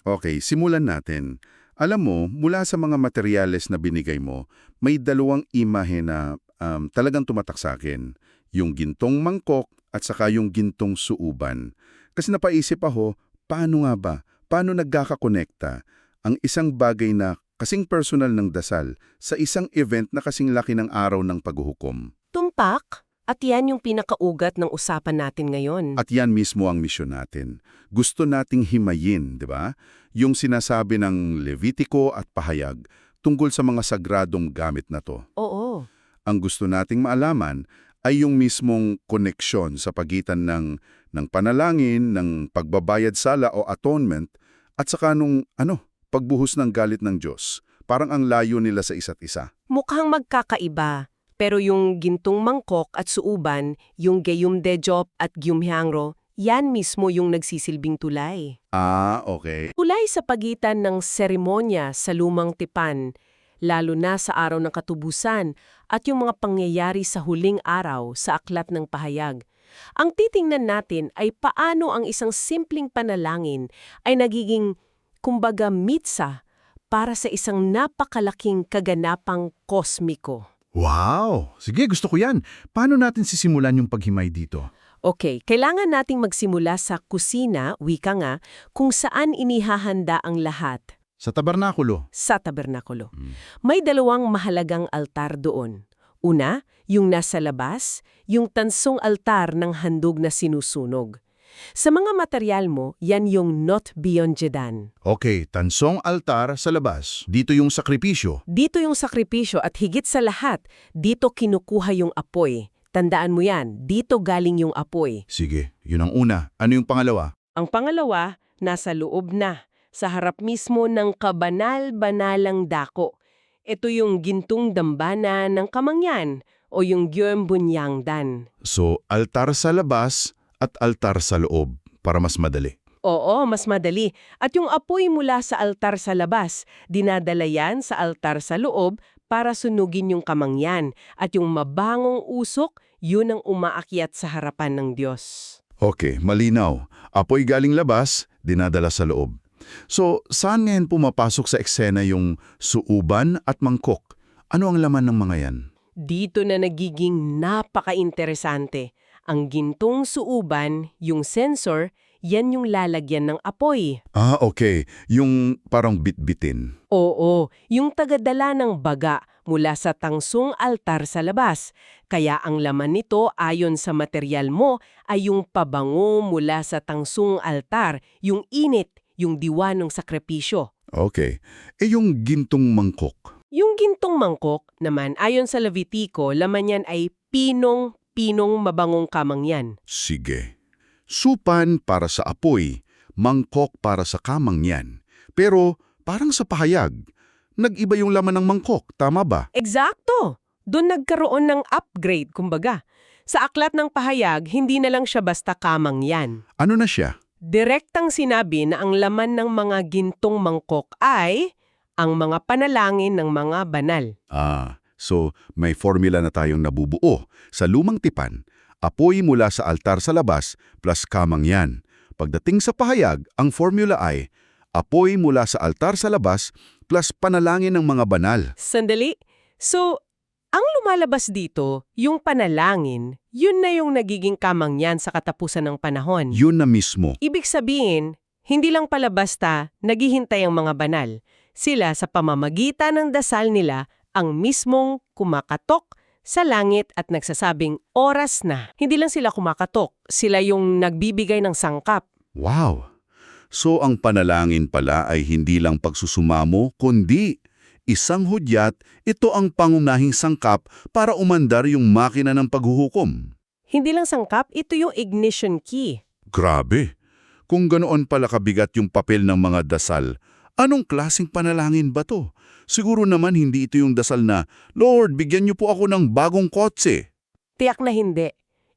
Okay, simulan natin. Alam mo, mula sa mga materyales na binigay mo, may dalawang imahe na talagang tumatak sa akin. Yung gintong mangkok at saka yung gintong suuban. Kasi napaisip ako, paano nga ba? Paano nagkakakonekta ang isang bagay na kasing personal ng dasal sa isang event na kasing laki ng araw ng paghuhukom? Tumpak? At yan yung pinakaugat ng usapan natin ngayon. At yan mismo ang misyon natin. Gusto nating himayin, di ba? Yung sinasabi ng Levitiko at Pahayag tungkol sa mga sagradong gamit na to. Oo. Ang gusto nating maalaman ay yung mismong koneksyon sa pagitan ng panalangin, ng pagbabayad sala o atonement, at saka nung pagbuhos ng galit ng Diyos. Parang ang layo nila sa isa't isa. Mukhang magkakaiba. Pero yung gintong mangkok at suuban, yung Geyumdejop at Gyumhyangro, yan mismo yung nagsisilbing tulay. Ah, okay. Tulay sa pagitan ng seremonya sa lumang tipan, lalo na sa araw ng katubusan at yung mga pangyayari sa huling araw sa aklat ng pahayag. Ang titingnan natin ay paano ang isang simpleng panalangin ay nagiging, kumbaga, mitsa para sa isang napakalaking kaganapang kosmiko. Wow! Sige, gusto ko yan. Paano natin sisimulan yung paghimay dito? Okay, kailangan nating magsimula sa kusina, wika nga, kung saan inihahanda ang lahat. Sa tabernakulo. Sa tabernakulo. May dalawang mahalagang altar doon. Una, yung nasa labas, yung tansong altar ng handog na sinusunog. Sa mga material mo, yan yung not beyond Jedan. Okay, tansong altar sa labas. Dito yung sakripisyo. Dito yung sakripisyo at higit sa lahat, dito kinukuha yung apoy. Tandaan mo yan, dito galing yung apoy. Sige, yun ang una. Ano yung pangalawa? Ang pangalawa, nasa loob na, sa harap mismo ng kabanal-banalang dako. Ito yung gintong dambana ng kamangyan o yung Gyembunyangdan. So, altar sa labas at altar sa loob para mas madali. Oo, mas madali. At yung apoy mula sa altar sa labas, dinadala yan sa altar sa loob para sunugin yung kamangyan. At yung mabangong usok, yun ang umaakyat sa harapan ng Diyos. Okay, malinaw. Apoy galing labas, dinadala sa loob. So, saan ngayon pumapasok sa eksena yung suuban at mangkok? Ano ang laman ng mga yan? Dito na nagiging napaka-interesante. Ang gintong suuban, yung sensor, yan yung lalagyan ng apoy. Ah, okay. Yung parang bitbitin. Oo, yung tagadala ng baga mula sa tangsong altar sa labas. Kaya ang laman nito ayon sa material mo ay yung pabango mula sa tangsong altar, yung init, yung diwa ng sakripisyo. Okay. Yung gintong mangkok? Yung gintong mangkok naman ayon sa Levitiko, laman yan ay pinong mabangong kamangyan. Sige. Supan para sa apoy, mangkok para sa kamangyan. Pero parang sa pahayag, nag-iba yung laman ng mangkok, tama ba? Eksakto! Doon nagkaroon ng upgrade, kumbaga. Sa aklat ng pahayag, hindi na lang siya basta kamangyan. Ano na siya? Direktang sinabi na ang laman ng mga gintong mangkok ay ang mga panalangin ng mga banal. Ah, so may formula na tayong nabubuo. Sa lumang tipan, apoy mula sa altar sa labas plus kamangyan. Pagdating sa pahayag, ang formula ay apoy mula sa altar sa labas plus panalangin ng mga banal. Sandali. So, ang lumalabas dito, yung panalangin, yun na yung nagiging kamangyan sa katapusan ng panahon. Yun na mismo. Ibig sabihin, hindi lang pala basta naghihintay ang mga banal. Sila sa pamamagitan ng dasal nila ang mismong kumakatok sa langit at nagsasabing oras na. Hindi lang sila kumakatok, sila yung nagbibigay ng sangkap. Wow! So ang panalangin pala ay hindi lang pagsusumamo, kundi isang hudyat, ito ang pangunahing sangkap para umandar yung makina ng paghuhukom. Hindi lang sangkap, ito yung ignition key. Grabe! Kung ganoon pala kabigat yung papel ng mga dasal, anong klaseng panalangin ba to? Siguro naman hindi ito yung dasal na, Lord, bigyan niyo po ako ng bagong kotse. Tiyak na hindi.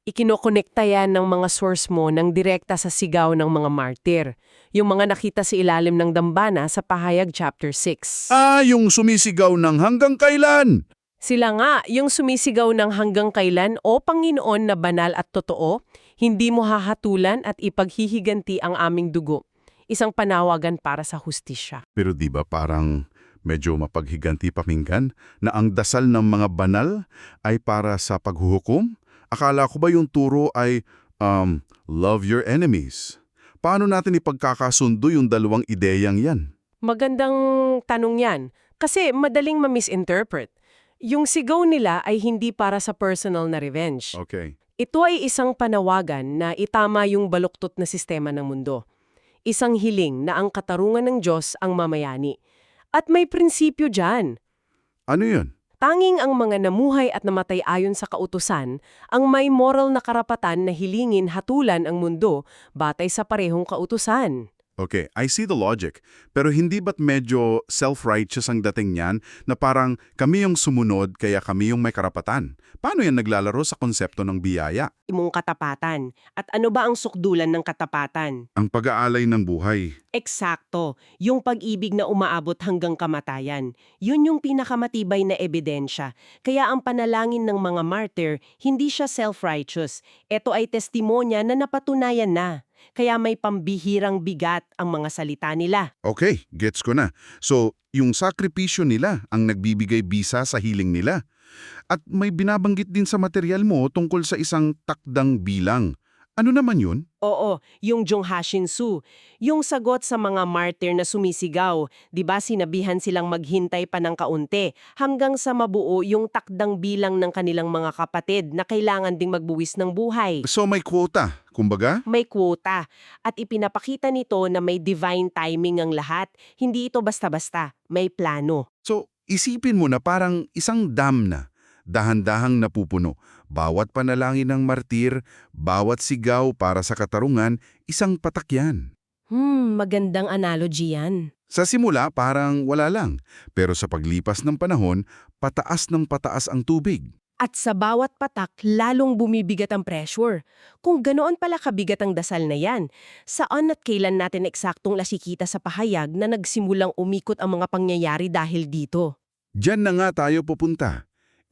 Ikinokonekta yan ng mga source mo ng direkta sa sigaw ng mga martir. Yung mga nakita sa ilalim ng dambana sa Pahayag chapter 6. Ah, yung sumisigaw ng hanggang kailan? Sila nga, yung sumisigaw ng hanggang kailan o Panginoon na banal at totoo, hindi mo hahatulan at ipaghihiganti ang aming dugo. isang panawagan para sa hustisya. Pero di ba parang medyo mapaghiganti pakinggan na ang dasal ng mga banal ay para sa paghuhukom? Akala ko ba yung turo ay love your enemies? Paano natin ipagkakasundo yung dalawang ideyang yan? Magandang tanong yan, kasi madaling ma-misinterpret. Yung sigaw nila ay hindi para sa personal na revenge. Okay. Ito ay isang panawagan na itama yung baluktot na sistema ng mundo. Isang hiling na ang katarungan ng Diyos ang mamayani. At may prinsipyo dyan. Ano yun? Tanging ang mga namuhay at namatay ayon sa kautusan ang may moral na karapatan na hilingin hatulan ang mundo batay sa parehong kautusan. Okay, I see the logic. Pero hindi ba't medyo self-righteous ang dating niyan na parang kami yung sumunod kaya kami yung may karapatan? Paano yan naglalaro sa konsepto ng biyaya? Imong katapatan. At ano ba ang sukdulan ng katapatan? Ang pag-aalay ng buhay. Eksakto, yung pag-ibig na umaabot hanggang kamatayan. Yun yung pinakamatibay na ebidensya. Kaya ang panalangin ng mga martyr, hindi siya self-righteous. Ito ay testimonya na napatunayan na. Kaya may pambihirang bigat ang mga salita nila. Okay, gets ko na. So, yung sakripisyo nila ang nagbibigay bisa sa hiling nila. At may binabanggit din sa material mo tungkol sa isang takdang bilang. Ano naman yun? Oo, yung Jonghashinsu, yung sagot sa mga martyr na sumisigaw, 'di ba sinabihan silang maghintay pa ng kaunti hanggang sa mabuo yung takdang bilang ng kanilang mga kapatid na kailangan ding magbuwis ng buhay. So may quota, kumbaga? May kwota at ipinapakita nito na may divine timing ang lahat. Hindi ito basta-basta, may plano. So, isipin mo na parang isang dam na, dahan-dahang napupuno. Bawat panalangin ng martir, bawat sigaw para sa katarungan, isang patak yan. Magandang analogy yan. Sa simula, parang wala lang. Pero sa paglipas ng panahon, pataas ng pataas ang tubig. At sa bawat patak, lalong bumibigat ang pressure. Kung ganoon pala kabigat ang dasal na yan, saan at kailan natin eksaktong lasikita sa pahayag na nagsimulang umikot ang mga pangyayari dahil dito? Diyan na nga tayo pupunta.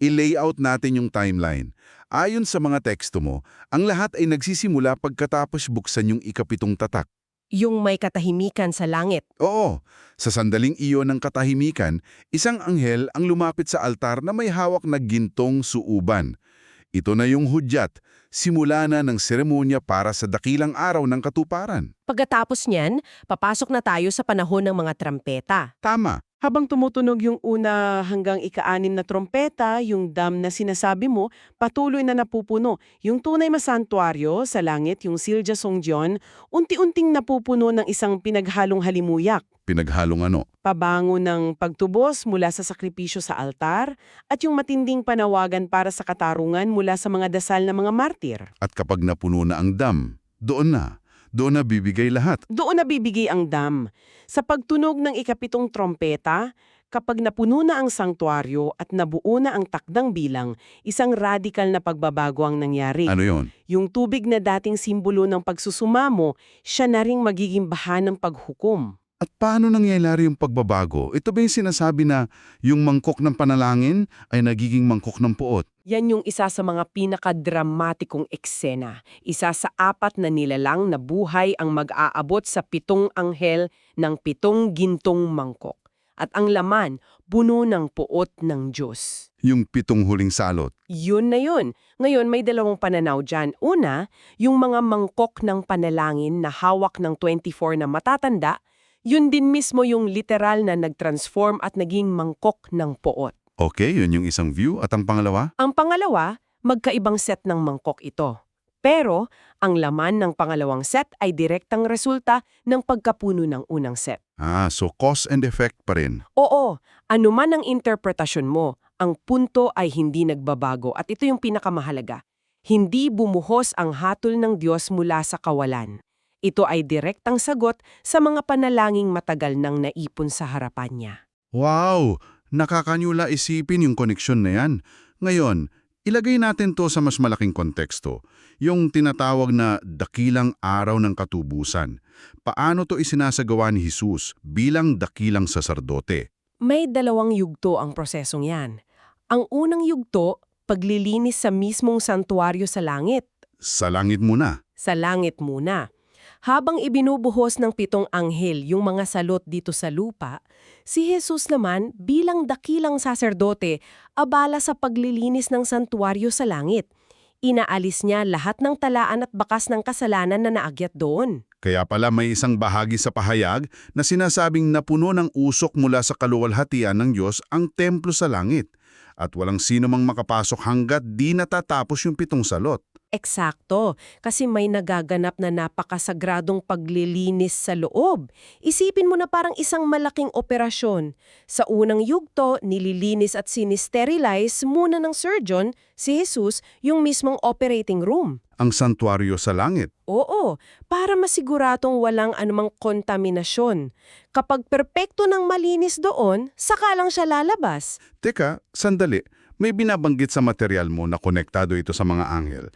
I-layout natin yung timeline. Ayon sa mga teksto mo, ang lahat ay nagsisimula pagkatapos buksan yung ikapitong tatak. Yung may katahimikan sa langit. Oo, sa sandaling iyon ng katahimikan, isang anghel ang lumapit sa altar na may hawak na gintong suuban. Ito na yung hudyat, simula na ng seremonya para sa dakilang araw ng katuparan. Pagkatapos niyan, papasok na tayo sa panahon ng mga trampeta. Tama. Habang tumutunog yung una hanggang ika-6 na trompeta, yung dam na sinasabi mo, patuloy na napupuno. Yung tunay masantuaryo sa langit, yung Silja Songjeon, unti-unting napupuno ng isang pinaghalong halimuyak. Pinaghalong ano? Pabango ng pagtubos mula sa sakripisyo sa altar at yung matinding panawagan para sa katarungan mula sa mga dasal ng mga martir. At kapag napuno na ang dam, doon na bibigay lahat. Doon nabibigay ang dam. Sa pagtunog ng ikapitong trompeta, kapag napuno na ang sanktuaryo at nabuo na ang takdang bilang, isang radikal na pagbabago ang nangyari. Ano yon? Yung tubig na dating simbolo ng pagsusumamo, siya na ring magiging bahan ng paghukom. At paano nangyayari yung pagbabago? Ito ba yung sinasabi na yung mangkok ng panalangin ay nagiging mangkok ng puot? Yan yung isa sa mga pinakadramatikong eksena. Isa sa 4 na nilalang na buhay ang mag-aabot sa 7 anghel ng 7 gintong mangkok. At ang laman, puno ng puot ng Diyos. Yung 7 huling salot. Yun na yun. Ngayon may 2 pananaw dyan. Una, yung mga mangkok ng panalangin na hawak ng 24 na matatanda, yun din mismo yung literal na nag-transform at naging mangkok ng puot. Okay, yun yung isang view. At ang pangalawa? Ang pangalawa, magkaibang set ng mangkok ito. Pero, ang laman ng pangalawang set ay direktang resulta ng pagkapuno ng unang set. So cause and effect pa rin. Oo, anuman ang interpretasyon mo, ang punto ay hindi nagbabago at ito yung pinakamahalaga. Hindi bumuhos ang hatol ng Diyos mula sa kawalan. Ito ay direktang sagot sa mga panalangin matagal nang naipon sa harapan niya. Wow! Nakakanyula isipin yung koneksyon na yan. Ngayon, ilagay natin to sa mas malaking konteksto. Yung tinatawag na dakilang araw ng katubusan. Paano to isinasagawa ni Jesus bilang dakilang saserdote? May 2 yugto ang prosesong yan. Ang unang yugto, paglilinis sa mismong santuaryo sa langit. Sa langit muna. Sa langit muna. Habang ibinubuhos ng 7 anghel yung mga salot dito sa lupa, si Jesus naman bilang dakilang saserdote abala sa paglilinis ng santuaryo sa langit. Inaalis niya lahat ng talaan at bakas ng kasalanan na naagyat doon. Kaya pala may isang bahagi sa pahayag na sinasabing napuno ng usok mula sa kaluwalhatian ng Diyos ang templo sa langit at walang sino mang makapasok hanggat di natatapos yung 7 salot. Eksakto, kasi may nagaganap na napakasagradong paglilinis sa loob. Isipin mo na parang isang malaking operasyon. Sa unang yugto, nililinis at sinisterilize muna ng surgeon, si Jesus, yung mismong operating room. Ang santuaryo sa langit. Oo, para masiguradong walang anumang kontaminasyon. Kapag perpekto ng malinis doon, saka lang siya lalabas. Teka, sandali. May binabanggit sa material mo na konektado ito sa mga anghel.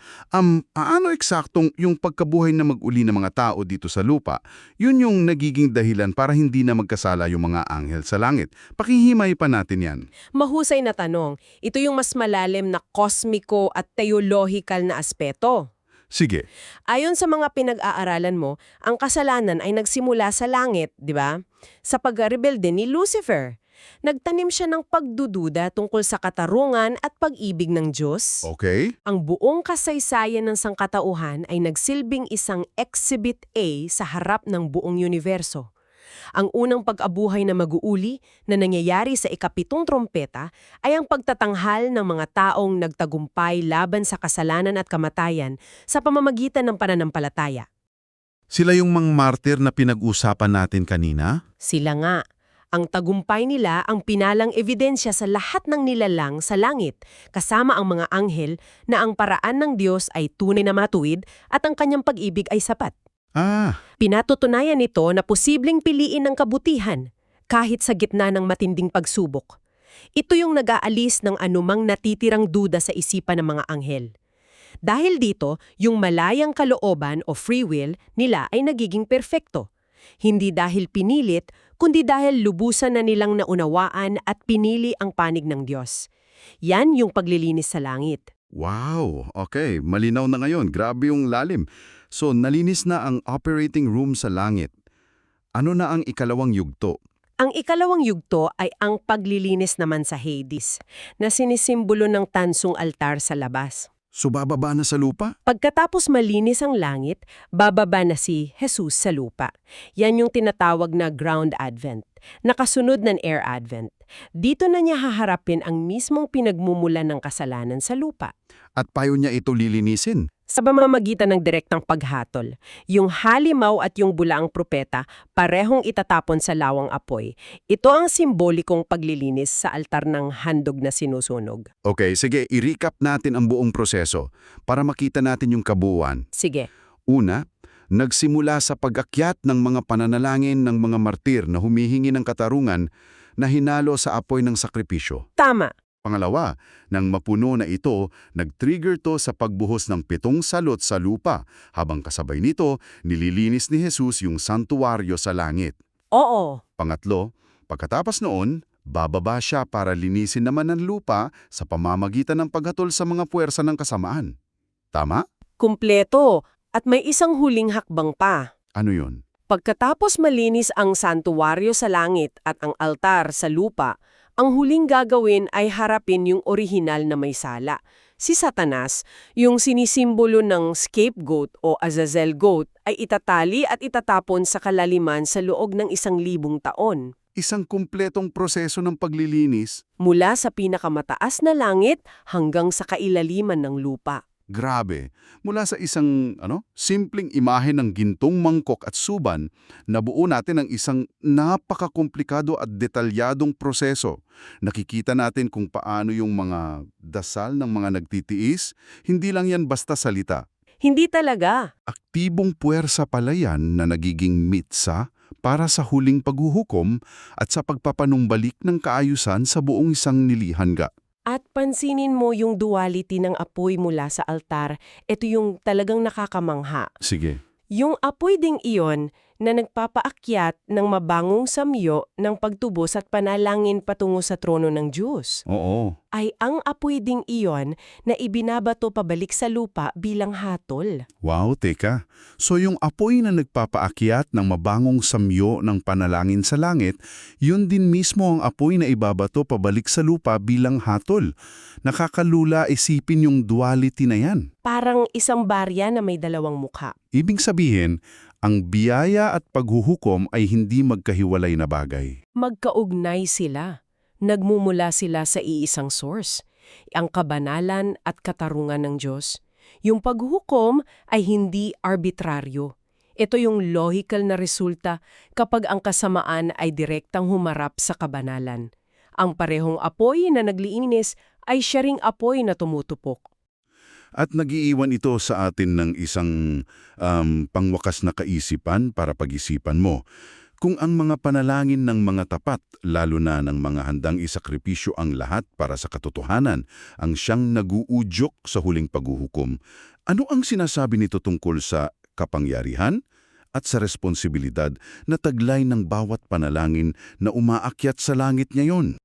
Paano eksaktong yung pagkabuhay na mag-uli ng mga tao dito sa lupa, yun yung nagiging dahilan para hindi na magkasala yung mga anghel sa langit? Pakihimay pa natin yan. Mahusay na tanong. Ito yung mas malalim na kosmiko at theological na aspeto. Sige. Ayon sa mga pinag-aaralan mo, ang kasalanan ay nagsimula sa langit, di ba? Sa pagrebelde ni Lucifer. Nagtanim siya ng pagdududa tungkol sa katarungan at pag-ibig ng Diyos. Okay. Ang buong kasaysayan ng sangkatauhan ay nagsilbing isang Exhibit A sa harap ng buong universo. Ang unang pag-abuhay na mag-uuli na nangyayari sa ika-7 trompeta ay ang pagtatanghal ng mga taong nagtagumpay laban sa kasalanan at kamatayan sa pamamagitan ng pananampalataya. Sila yung mga martir na pinag-usapan natin kanina? Sila nga. Ang tagumpay nila ang pinalang ebidensya sa lahat ng nilalang sa langit, kasama ang mga anghel na ang paraan ng Diyos ay tunay na matuwid at ang kanyang pag-ibig ay sapat. Pinatutunayan nito na posibleng piliin ng kabutihan kahit sa gitna ng matinding pagsubok. Ito yung nag-aalis ng anumang natitirang duda sa isipan ng mga anghel. Dahil dito, yung malayang kalooban o free will nila ay nagiging perpekto. Hindi dahil pinilit, kundi dahil lubusan na nilang naunawaan at pinili ang panig ng Diyos. Yan yung paglilinis sa langit. Wow! Okay, malinaw na ngayon. Grabe yung lalim. So, nalinis na ang operating room sa langit. Ano na ang ikalawang yugto? Ang ikalawang yugto ay ang paglilinis naman sa Hades, na sinisimbolo ng tansong altar sa labas. So, bababa na sa lupa? Pagkatapos malinis ang langit, bababa na si Jesus sa lupa. Yan yung tinatawag na ground advent, nakasunod ng air advent. Dito na niya haharapin ang mismong pinagmumulan ng kasalanan sa lupa. At payo niya ito lilinisin? Sa pamamagitan ng direktang paghatol, yung halimaw at yung bulaang propeta parehong itatapon sa lawang apoy. Ito ang simbolikong paglilinis sa altar ng handog na sinusunog. Okay, sige, i-recap natin ang buong proseso para makita natin yung kabuuan. Sige. Una, nagsimula sa pag-akyat ng mga pananalangin ng mga martir na humihingi ng katarungan na hinalo sa apoy ng sakripisyo. Tama. Pangalawa, nang mapuno na ito, nag-trigger to sa pagbuhos ng 7 salot sa lupa, habang kasabay nito, nililinis ni Jesus yung santuaryo sa langit. Oo. Pangatlo, pagkatapos noon, bababa siya para linisin naman ang lupa sa pamamagitan ng paghatol sa mga puwersa ng kasamaan. Tama? Kumpleto. At may isang huling hakbang pa. Ano yun? Pagkatapos malinis ang santuaryo sa langit at ang altar sa lupa, ang huling gagawin ay harapin yung orihinal na may sala. Si Satanas, yung sinisimbolo ng scapegoat o Azazel goat, ay itatali at itatapon sa kalaliman sa loob ng 1,000 taon. Isang kumpletong proseso ng paglilinis. Mula sa pinakamataas na langit hanggang sa kailaliman ng lupa. Grabe, mula sa isang simpleng imahe ng gintong mangkok at suban, nabuo natin ang isang napakakomplikado at detalyadong proseso. Nakikita natin kung paano yung mga dasal ng mga nagtitiis, hindi lang yan basta salita. Hindi talaga. Aktibong puwersa pala yan na nagiging mitsa para sa huling paghuhukom at sa pagpapanumbalik ng kaayusan sa buong isang nilihangga. At pansinin mo yung duality ng apoy mula sa altar. Ito yung talagang nakakamangha. Sige. Yung apoy ding iyon, na nagpapaakyat ng mabangong samyo ng pagtubos at panalangin patungo sa trono ng Diyos. Oo. Ay ang apoy ding iyon na ibinabato pabalik sa lupa bilang hatol. Wow, teka. So yung apoy na nagpapaakyat ng mabangong samyo ng panalangin sa langit, yun din mismo ang apoy na ibabato pabalik sa lupa bilang hatol. Nakakalula isipin yung duality na yan. Parang isang barya na may dalawang mukha. Ibig sabihin, ang biyaya at paghuhukom ay hindi magkahiwalay na bagay. Magkaugnay sila. Nagmumula sila sa iisang source, ang kabanalan at katarungan ng Diyos. Yung paghuhukom ay hindi arbitraryo. Ito yung logical na resulta kapag ang kasamaan ay direktang humarap sa kabanalan. Ang parehong apoy na nagliinis ay siya ring apoy na tumutupok. At nagiiwan ito sa atin ng isang pangwakas na kaisipan para pag-isipan mo. Kung ang mga panalangin ng mga tapat, lalo na ng mga handang isakripisyo ang lahat para sa katotohanan, ang siyang naguudyok sa huling paghuhukom, ano ang sinasabi nito tungkol sa kapangyarihan at sa responsibilidad na taglay ng bawat panalangin na umaakyat sa langit ngayon?